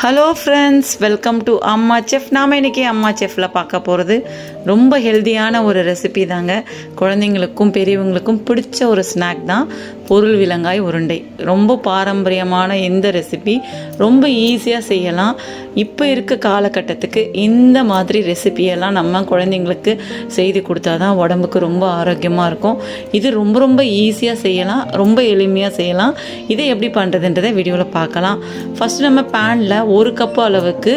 Hello friends, welcome to அம்மா chef. நாம் இன்றைக்கி அம்மா செஃப்பில் பார்க்க போகிறது ரொம்ப ஹெல்த்தியான ஒரு ரெசிபி தாங்க. குழந்தைங்களுக்கும் பெரியவங்களுக்கும் பிடிச்ச ஒரு ஸ்நாக் தான் பொருள் விலங்காய் உருண்டை. ரொம்ப பாரம்பரியமான இந்த ரெசிபி ரொம்ப ஈஸியாக செய்யலாம். இப்போ இருக்க காலகட்டத்துக்கு இந்த மாதிரி ரெசிபியெல்லாம் நம்ம குழந்தைங்களுக்கு செய்து கொடுத்தா தான் உடம்புக்கு ரொம்ப ஆரோக்கியமாக இருக்கும். இது ரொம்ப ரொம்ப ஈஸியாக செய்யலாம், ரொம்ப எளிமையாக செய்யலாம். இதை எப்படி பண்ணுறதுன்றதை வீடியோவில் பார்க்கலாம். ஃபஸ்ட்டு நம்ம பேனில் 1 கப் அளவுக்கு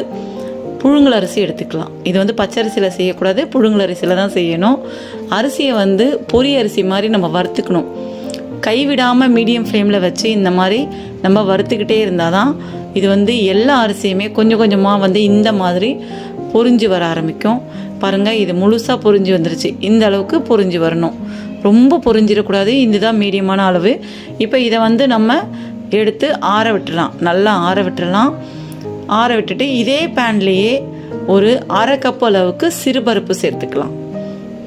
புழுங்கல் அரிசி எடுத்துக்கலாம். இது வந்து பச்சரிசியில் செய்யக்கூடாது, புழுங்கல் அரிசியில் தான் செய்யணும். அரிசியை பொரி அரிசி மாதிரி நம்ம வறுத்துக்கணும். கைவிடாமல் மீடியம் ஃப்ளேமில் வச்சு இந்த மாதிரி நம்ம வறுத்துக்கிட்டே இருந்தால் தான் இது எல்லா அரிசியுமே கொஞ்சம் கொஞ்சமாக இந்த மாதிரி பொரிஞ்சு வர ஆரம்பிக்கும். பாருங்கள், இது முழுசாக பொரிஞ்சு வந்துருச்சு. இந்த அளவுக்கு பொரிஞ்சு வரணும், ரொம்ப பொரிஞ்சிடக்கூடாது. இதுதான் மீடியமான அளவு. இப்போ இதை நம்ம எடுத்து ஆற விட்டுடலாம், நல்லா ஆற விட்டுடலாம். ஆற விட்டுட்டு இதே பேன்லேயே ஒரு 1/2 கப் அளவுக்கு சிறுபருப்பு சேர்த்துக்கலாம்.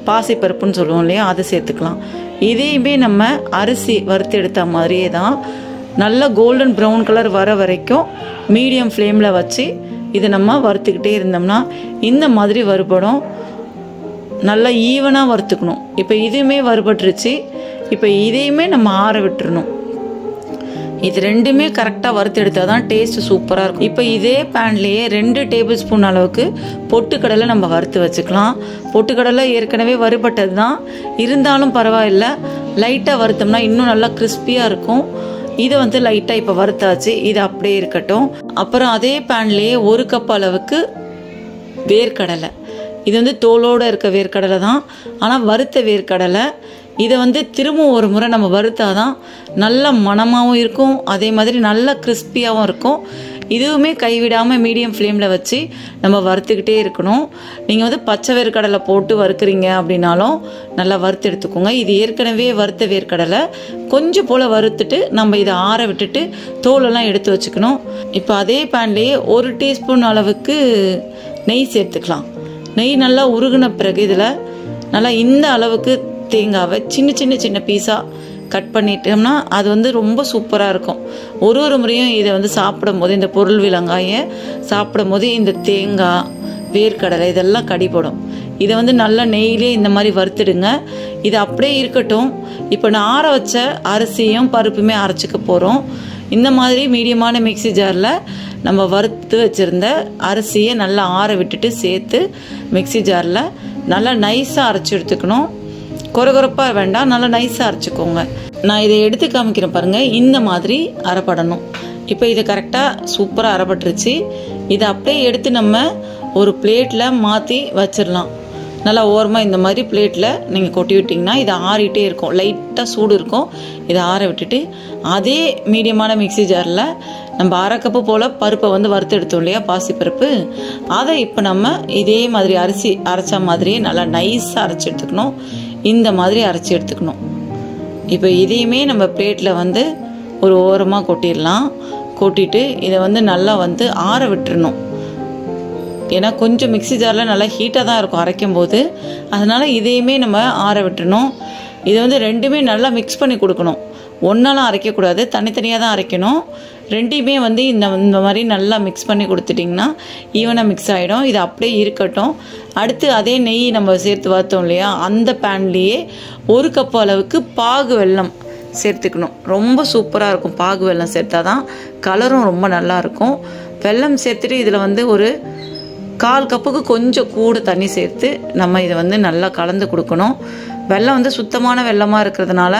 பாசிப்பருப்புன்னு சொல்லுவோம் இல்லையா, அதை சேர்த்துக்கலாம். இதையுமே நம்ம அரிசி வறுத்து எடுத்த மாதிரியே தான் நல்லா கோல்டன் ப்ரௌன் கலர் வர வரைக்கும் மீடியம் ஃப்ளேமில் வச்சு இதை நம்ம வறுத்துக்கிட்டே இருந்தோம்னா இந்த மாதிரி வறுபடும். நல்லா ஈவனாக வறுத்துக்கணும். இப்போ இதுவுமே வறுபட்டுருச்சு. இப்போ இதையுமே நம்ம ஆற விட்டுறணும். இது ரெண்டுமே கரெக்டாக வறுத்து எடுத்தால் தான் டேஸ்ட் சூப்பராக இருக்கும். இப்போ இதே பேன்லேயே 2 டேபிள் ஸ்பூன் அளவுக்கு பொட்டுக்கடலை நம்ம வறுத்து வச்சுக்கலாம். பொட்டுக்கடலை ஏற்கனவே வறுபட்டது தான், இருந்தாலும் பரவாயில்லை. லைட்டாக வறுத்தோம்னா இன்னும் நல்லா கிறிஸ்பியாக இருக்கும். இதை லைட்டாக இப்போ வறுத்தாச்சு, இது அப்படியே இருக்கட்டும். அப்புறம் அதே பேன்லேயே 1 கப் அளவுக்கு வேர்க்கடலை. இது தோலோடு இருக்க வேர்க்கடலை தான், ஆனால் வறுத்த வேர்க்கடலை. இதை திரும்ப ஒரு முறை நம்ம வறுத்தாதான் நல்ல மணமாகவும் இருக்கும், அதே மாதிரி நல்ல கிறிஸ்பியாகவும் இருக்கும். இதுவுமே கைவிடாமல் மீடியம் ஃப்ளேமில் வச்சு நம்ம வறுத்துக்கிட்டே இருக்கணும். நீங்கள் பச்சை வேர்க்கடலை போட்டு வறுக்கிறீங்க அப்படின்னாலும் நல்லா வறுத்து எடுத்துக்கோங்க. இது ஏற்கனவே வறுத்த வேர்க்கடலை. கொஞ்சம் போல் வறுத்துட்டு நம்ம இதை ஆற விட்டுட்டு தோலெல்லாம் எடுத்து வச்சுக்கணும். இப்போ அதே பேன்லேயே 1 டீஸ்பூன் அளவுக்கு நெய் சேர்த்துக்கலாம். நெய் நல்லா உருகின பிறகு இதில் நல்லா இந்த அளவுக்கு தேங்காவை சின்ன சின்ன சின்ன பீஸாக கட் பண்ணிட்டோம்னா அது ரொம்ப சூப்பராக இருக்கும். ஒரு முறையும் இதை சாப்பிடும் போது, இந்த பொருள் விலங்காயை சாப்பிடும் போது இந்த தேங்காய் வேர்க்கடலை இதெல்லாம் கடிப்படும். இதை நல்லா நெய்யிலே இந்த மாதிரி வறுத்துடுங்க. இது அப்படியே இருக்கட்டும். இப்போ நான் ஆற வச்ச அரிசியும் பருப்புமே அரைச்சிக்க போகிறோம். இந்த மாதிரி மீடியமான மிக்ஸி ஜாரில் நம்ம வறுத்து வச்சுருந்த அரிசியை நல்லா ஆற விட்டுட்டு சேர்த்து மிக்ஸி ஜாரில் நல்லா நைஸாக அரைச்சி எடுத்துக்கணும். கொரகொரப்பாக வேண்டாம், நல்லா நைஸாக அரைச்சிக்கோங்க. நான் இதை எடுத்து காமிக்கிறேன் பாருங்கள், இந்த மாதிரி அரைப்படணும். இப்போ இது கரெக்டாக சூப்பராக அரைப்பட்டுருச்சு. இதை அப்படியே எடுத்து நம்ம ஒரு பிளேட்டில் மாற்றி வச்சிடலாம். நல்லா ஓரமாக இந்த மாதிரி பிளேட்டில் நீங்கள் கொட்டி விட்டிங்கன்னா இது ஆறிட்டே இருக்கும். லைட்டாக சூடு இருக்கும். இதை ஆற விட்டுட்டு அதே மீடியமான மிக்ஸி ஜாரில் நம்ம 1/2 கப்பு போல் பருப்பை வறுத்து எடுத்தோம் இல்லையா, பாசிப்பருப்பு, அதை இப்போ நம்ம இதே மாதிரி அரிசி அரைச்ச மாதிரியே நல்லா நைஸாக அரைச்சி எடுத்துக்கணும். இந்த மாதிரி அரைச்சி எடுத்துக்கணும். இப்போ இதையுமே நம்ம பிளேட்டில் ஒரு ஓரமாக கொட்டிடலாம். கொட்டிட்டு இதை நல்லா ஆற விட்டுறணும். ஏன்னா கொஞ்சம் மிக்ஸி ஜாரில் நல்லா ஹீட்டாக தான் இருக்கும் அரைக்கும் போது, அதனால் இதையுமே நம்ம ஆற விட்டுறணும். இதை ரெண்டுமே நல்லா மிக்ஸ் பண்ணி கொடுக்கணும். ஒன்றாலாம் அரைக்கக்கூடாது, தனித்தனியாக தான் அரைக்கணும். ரெண்டையுமே இந்த மாதிரி நல்லா மிக்ஸ் பண்ணி கொடுத்துட்டிங்கன்னா ஈவனாக மிக்ஸ் ஆகிடும். இது அப்படியே இருக்கட்டும். அடுத்து அதே நெய் நம்ம சேர்த்து வறுத்தோம் இல்லையா, அந்த பேன்லேயே 1 கப் அளவுக்கு பாகு வெல்லம் சேர்த்துக்கணும். ரொம்ப சூப்பராக இருக்கும். பாகு வெல்லம் சேர்த்தா தான் கலரும் ரொம்ப நல்லாயிருக்கும். வெல்லம் சேர்த்துட்டு இதில் ஒரு 1/4 கப்புக்கு கொஞ்சம் கூட தண்ணி சேர்த்து நம்ம இதை நல்லா கலந்து கொடுக்கணும். வெல்லம் சுத்தமான வெல்லமாக இருக்கிறதுனால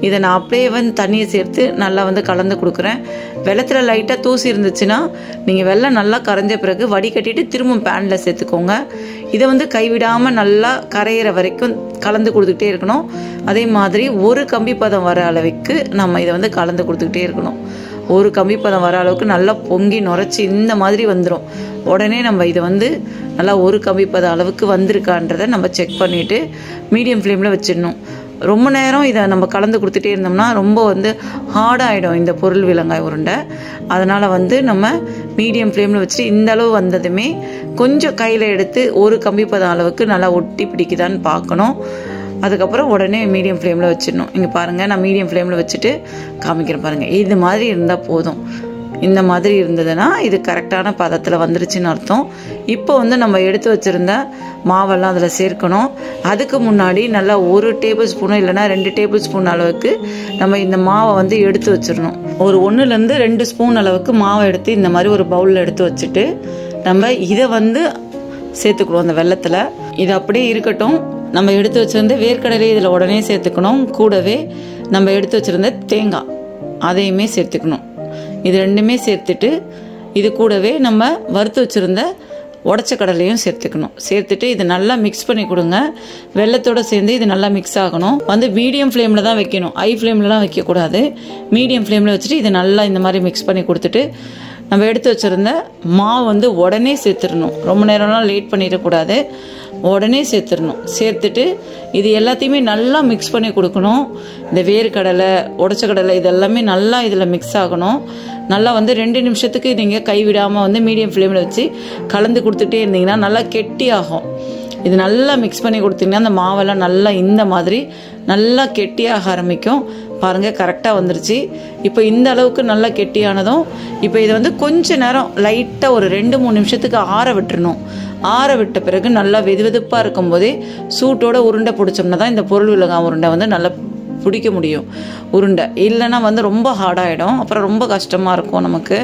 இதை நான் அப்படியே தண்ணியை சேர்த்து நல்லா கலந்து கொடுக்குறேன். வெள்ளத்தில் லைட்டாக தூசி இருந்துச்சுன்னா நீங்கள் வெல்லம் நல்லா கரைஞ்ச பிறகு வடிகட்டிட்டு திரும்ப பேனில் சேர்த்துக்கோங்க. இதை கைவிடாமல் நல்லா கரையிற வரைக்கும் கலந்து கொடுத்துக்கிட்டே இருக்கணும். அதே மாதிரி ஒரு கம்பி பதம் வர அளவுக்கு நம்ம இதை கலந்து கொடுத்துக்கிட்டே இருக்கணும். ஒரு கம்பி பதம் வர அளவுக்கு நல்லா பொங்கி நுரைச்சி இந்த மாதிரி வந்துடும். உடனே நம்ம இதை நல்லா ஒரு கம்பி பதம் அளவுக்கு வந்திருக்கான்றதை நம்ம செக் பண்ணிவிட்டு மீடியம் ஃப்ளேமில் வச்சிடணும். ரொம்ப நேரம் இதை நம்ம கலந்து கொடுத்துட்டே இருந்தோம்னா ரொம்ப ஹார்டாகிடும் இந்த பொருள் விலங்காய் உருண்டை. அதனால் நம்ம மீடியம் ஃப்ளேமில் வச்சுட்டு இந்த அளவு வந்ததுமே கொஞ்சம் கையில் எடுத்து ஒரு கம்பி பதம் அளவுக்கு நல்லா ஒட்டி பிடிக்குதான்னு பார்க்கணும். அதுக்கப்புறம் உடனே மீடியம் ஃப்ளேமில் வச்சிடணும். இங்கே பாருங்கள், நான் மீடியம் ஃப்ளேமில் வச்சுட்டு காமிக்கிறேன் பாருங்கள். இது மாதிரி இருந்தால் போதும். இந்த மாதிரி இருந்ததுன்னா இது கரெக்டான பதத்தில் வந்துருச்சுன்னு அர்த்தம். இப்போ வந்து நம்ம எடுத்து வச்சுருந்த மாவெல்லாம் அதில் சேர்க்கணும். அதுக்கு முன்னாடி நல்லா 1 டேபிள் ஸ்பூனு இல்லைனா 2 டேபிள் ஸ்பூன் அளவுக்கு நம்ம இந்த மாவை வந்து எடுத்து வச்சிடணும். ஒரு 1லேருந்து 2 ஸ்பூன் அளவுக்கு மாவை எடுத்து இந்த மாதிரி ஒரு பவுலில் எடுத்து வச்சுட்டு நம்ம இதை வந்து சேர்த்துக்கணும் அந்த வெள்ளத்தில். இது அப்படியே இருக்கட்டும். நம்ம எடுத்து வச்சுருந்த வேர்க்கடலை இதில் உடனே சேர்த்துக்கணும். கூடவே நம்ம எடுத்து வச்சுருந்த தேங்காய் அதையுமே சேர்த்துக்கணும். இது ரெண்டுமே சேர்த்துட்டு இது கூடவே நம்ம வறுத்து வச்சுருந்த உடச்ச கடலையும் சேர்த்துக்கணும். சேர்த்துட்டு இது நல்லா மிக்ஸ் பண்ணி கொடுங்க. வெள்ளத்தோடு சேர்ந்து இது நல்லா மிக்ஸ் ஆகணும். வந்து மீடியம் ஃப்ளேமில் தான் வைக்கணும், ஹை ஃப்ளேம்லலாம் வைக்கக்கூடாது. மீடியம் ஃப்ளேமில் வச்சுட்டு இது நல்லா இந்த மாதிரி மிக்ஸ் பண்ணி கொடுத்துட்டு நம்ம எடுத்து வச்சுருந்த மாவு வந்து உடனே சேர்த்துடணும். ரொம்ப நேரம்லாம் லேட் பண்ணிடக்கூடாது, உடனே சேர்த்துடணும். சேர்த்துட்டு இது எல்லாத்தையுமே நல்லா மிக்ஸ் பண்ணி கொடுக்கணும். இந்த வேர்க்கடலை உடச்ச கடலை இதெல்லாமே நல்லா இதில் மிக்ஸ் ஆகணும். நல்லா வந்து 2 நிமிஷத்துக்கு நீங்கள் கைவிடாமல் வந்து மீடியம் ஃப்ளேமில் வச்சு கலந்து கொடுத்துட்டே இருந்தீங்கன்னா நல்லா கெட்டி ஆகும். இது நல்லா மிக்ஸ் பண்ணி கொடுத்தீங்கன்னா அந்த மாவெல்லாம் நல்லா இந்த மாதிரி நல்லா கெட்டியாக ஆரம்பிக்கும். பாருங்கள் கரெக்டாக வந்துருச்சு. இப்போ இந்த அளவுக்கு நல்லா கெட்டியானதும் இப்போ இதை வந்து கொஞ்ச நேரம் லைட்டாக ஒரு 2-3 நிமிஷத்துக்கு ஆற விட்டுறணும். ஆற விட்ட பிறகு நல்லா வெதுவெதுப்பாக இருக்கும்போதே சூட்டோட உருண்டை பிடிச்சோம்னா தான் இந்த பொருள் விலங்காய் உருண்டை வந்து நல்லா பிடிக்க முடியும். உருண்டை இல்லைன்னா வந்து ரொம்ப ஹார்டாகிடும், அப்புறம் ரொம்ப கஷ்டமாக இருக்கும் நமக்கு.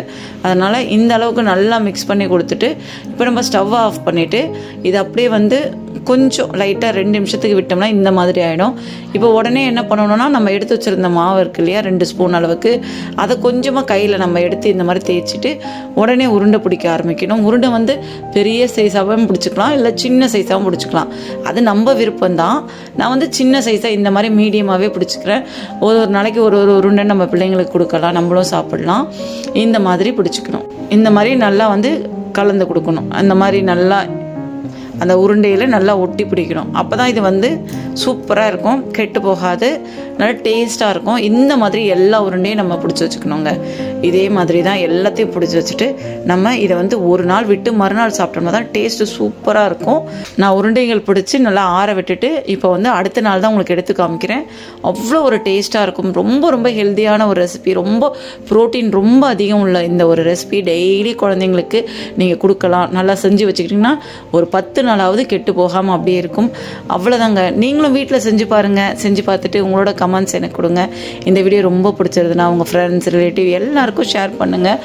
அதனால் இந்த அளவுக்கு நல்லா மிக்ஸ் பண்ணி கொடுத்துட்டு இப்போ நம்ம ஸ்டவ்வை ஆஃப் பண்ணிவிட்டு இது அப்படியே வந்து கொஞ்சம் லைட்டாக 2 நிமிஷத்துக்கு விட்டோம்னா இந்த மாதிரி ஆகிடும். இப்போ உடனே என்ன பண்ணணும்னா நம்ம எடுத்து வச்சுருந்த மாவு இருக்கு இல்லையா 2 ஸ்பூன் அளவுக்கு, அதை கொஞ்சமாக கையில் நம்ம எடுத்து இந்த மாதிரி தேய்ச்சிட்டு உடனே உருண்டை பிடிக்க ஆரம்பிக்கணும். உருண்டை வந்து பெரிய சைஸாகவும் பிடிச்சிக்கலாம், இல்லை சின்ன சைஸாகவும் பிடிச்சிக்கலாம். அது நம்ம விருப்பம்தான். நான் வந்து சின்ன சைஸாக இந்த மாதிரி மீடியமாகவே பிடிச்சிக்கிறேன். ஒரு நாளைக்கு ஒரு உருண்டை நம்ம பிள்ளைங்களுக்கு கொடுக்கலாம், நம்மளும் சாப்பிடலாம். இந்த மாதிரி பிடிச்சிக்கணும். இந்த மாதிரி நல்லா வந்து கலந்து கொடுக்கணும். அந்த மாதிரி நல்லா அந்த உருண்டையில் நல்லா ஒட்டி பிடிக்கணும். அப்போ தான் இது வந்து சூப்பராக இருக்கும், கெட்டு போகாது, நல்லா டேஸ்ட்டாக இருக்கும். இந்த மாதிரி எல்லா உருண்டையும் நம்ம பிடிச்சி வச்சுக்கணுங்க. இதே மாதிரி தான் எல்லாத்தையும் பிடிச்சி வச்சுட்டு நம்ம இதை வந்து ஒரு நாள் விட்டு மறுநாள் சாப்பிட்டோம்னா தான் டேஸ்ட்டு சூப்பராக இருக்கும். நான் உருண்டைகள் பிடிச்சி நல்லா ஆற விட்டுட்டு இப்போ வந்து அடுத்த நாள் தான் உங்களுக்கு எடுத்து காமிக்கிறேன். அவ்வளோ ஒரு டேஸ்ட்டாக இருக்கும். ரொம்ப ரொம்ப ஹெல்த்தியான ஒரு ரெசிபி, ரொம்ப ப்ரோட்டீன் ரொம்ப அதிகம் உள்ள இந்த ஒரு ரெசிபி டெய்லி குழந்தைங்களுக்கு நீங்கள் கொடுக்கலாம். நல்லா செஞ்சு வச்சுக்கிட்டிங்கன்னா ஒரு 10 நாளாவது கெட்டு போகாமல் அப்படியே இருக்கும். அவ்வளோதாங்க. நீங்களும் வீட்டில் செஞ்சு பாருங்கள். செஞ்சு பார்த்துட்டு உங்களோட கமெண்ட்ஸ் எனக்கு கொடுங்க. இந்த வீடியோ ரொம்ப பிடிச்சிருதுன்னா உங்கள் ஃப்ரெண்ட்ஸ் ரிலேட்டிவ் எல்லாருக்கும் ஷேர் பண்ணுங்கள்.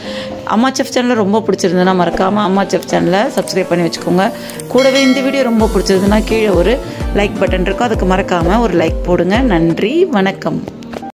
அம்மா செஃப் சேனலை ரொம்ப பிடிச்சிருந்ததுன்னா மறக்காமல் அம்மா செஃப் சேனலை சப்ஸ்கிரைப் பண்ணி வச்சுக்கோங்க. கூடவே இந்த வீடியோ ரொம்ப பிடிச்சிருதுன்னா கீழே ஒரு லைக் பட்டன் இருக்கும், அதுக்கு மறக்காமல் ஒரு லைக் போடுங்க. நன்றி, வணக்கம்.